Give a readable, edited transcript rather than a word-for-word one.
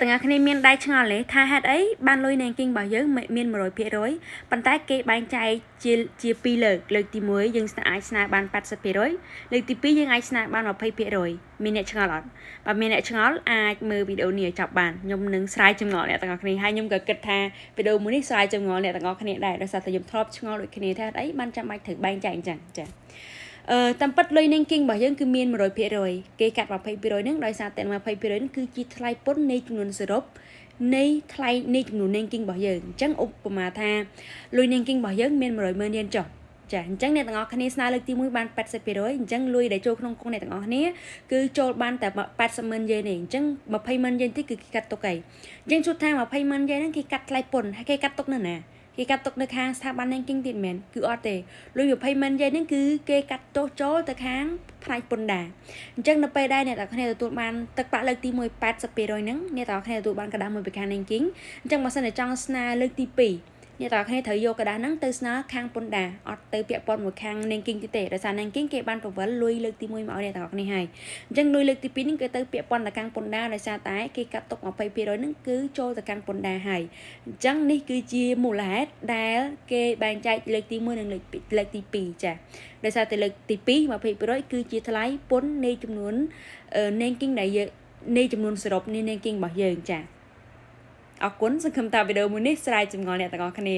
ទាំងអស់គ្នាមានដៃឆ្ងល់ទេថាហេតុអីបានលុយនៃគីងរបស់យើងមាន100%ប៉ុន្តែគេបែងចែកជា2លើកទី1យើងអាចស្នើបាន 80% លើកទី2យើងអាចស្នើបាន 20% មានអ្នកឆ្ងល់អត់បើមានអ្នកឆ្ងល់អាចមើលវីដេអូនេះឲ្យចប់បានខ្ញុំនឹងស្រាយចម្ងល់អ្នកទាំងអស់គ្នាហើយខ្ញុំក៏គិតថាវីដេអូមួយនេះស្រាយចម្ងល់អ្នកទាំងអស់គ្នាដែរដោយសារតែខ្ញុំធ្លាប់ឆ្ងល់ដូចគ្នាថាហេតុអីបានចាំបាច់ត្រូវបែងចែកអញ្ចឹងចាតាមពិតលុយនៃគីងរបស់យើងគឺមាន 100% គេកាត់ 20% ហ្នឹងដោយសារតែ 20% ហ្នឹងគឺជាថ្លៃពន្ធនៃចំនួនសរុបនៃថ្លៃនៃចំនួននៃគីងរបស់យើងអញ្ចឹងឧបមាថាលុយនៃគីងរបស់យើងមាន 100,000 រៀលចុះចាអញ្ចឹងអ្នកទាំងអស់គ្នាស្នើលើកទី1បាន 80% អញ្ចឹងលុយដែលចូលក្នុងកុងអ្នកទាំងអស់គ្នាគឺចូលបានតែ 80,000 យេនទេអញ្ចឹង 20,000 យេនទៀតគឺគេកាត់ទុកហើយអញ្ចឹងជួបថា 20,000 យេនហ្នឹងគេកាត់ថ្លៃពន្ធហើយគេកាត់ទុកនៅណាគេកាត់ទុកនៅខាងស្ថាប័ននៃគីងទៀតមែនគឺអត់ទេលុយ 20,000 យេនហ្នឹងគឺគេកាត់ទោសចូលទៅខាងផ្នែកពន្ធដារអញ្ចឹងនៅពេលដែលអ្នកទាំងគ្នាទទួលបានទឹកប្រាក់លើកទី1 80% ហ្នឹងអ្នកទាំងគ្នាទទួលបានក្តារមួយពីខាងនៃគីងអញ្ចឹងបើសិនតែចង់ស្នើលើកទី2អ្នកទាំងគ្នាត្រូវយកក្តារហ្នឹងទៅស្នើខាងពន្ធដារអត់ទៅពាក់ព័ន្ធមួយខាងនៃគីងទេដោយសារនៃគីងគេបានបង្វិលលុយលើកទី1មកឲ្យអ្នកទាំងគ្នាហើយអញ្ចឹងលុយលើកទី2ហ្នឹងគេទៅពាក់ព័ន្ធទៅខាងពន្ធដារដោយសារតែគេកាត់ទុក 20% ហ្នឹងគឺចូលទៅខាងពន្ធដារហើយអញ្ចឹងនេះគឺជាមូលហេតុដែលគេបែងចែកលើកទី1និងលើកទី2ចាដោយសារតែលើកទី2 20% គឺជាថ្លៃពន្ធនៃចំនួននៃគីងដែលយើងនៃចំនួនសរុបនៃគីងរបស់យើងចាអរគុណសង្ឃឹមថាវីដេអូមួយនេះស្រាយចម្ងល់អ្នកទាំងអស់គ្នា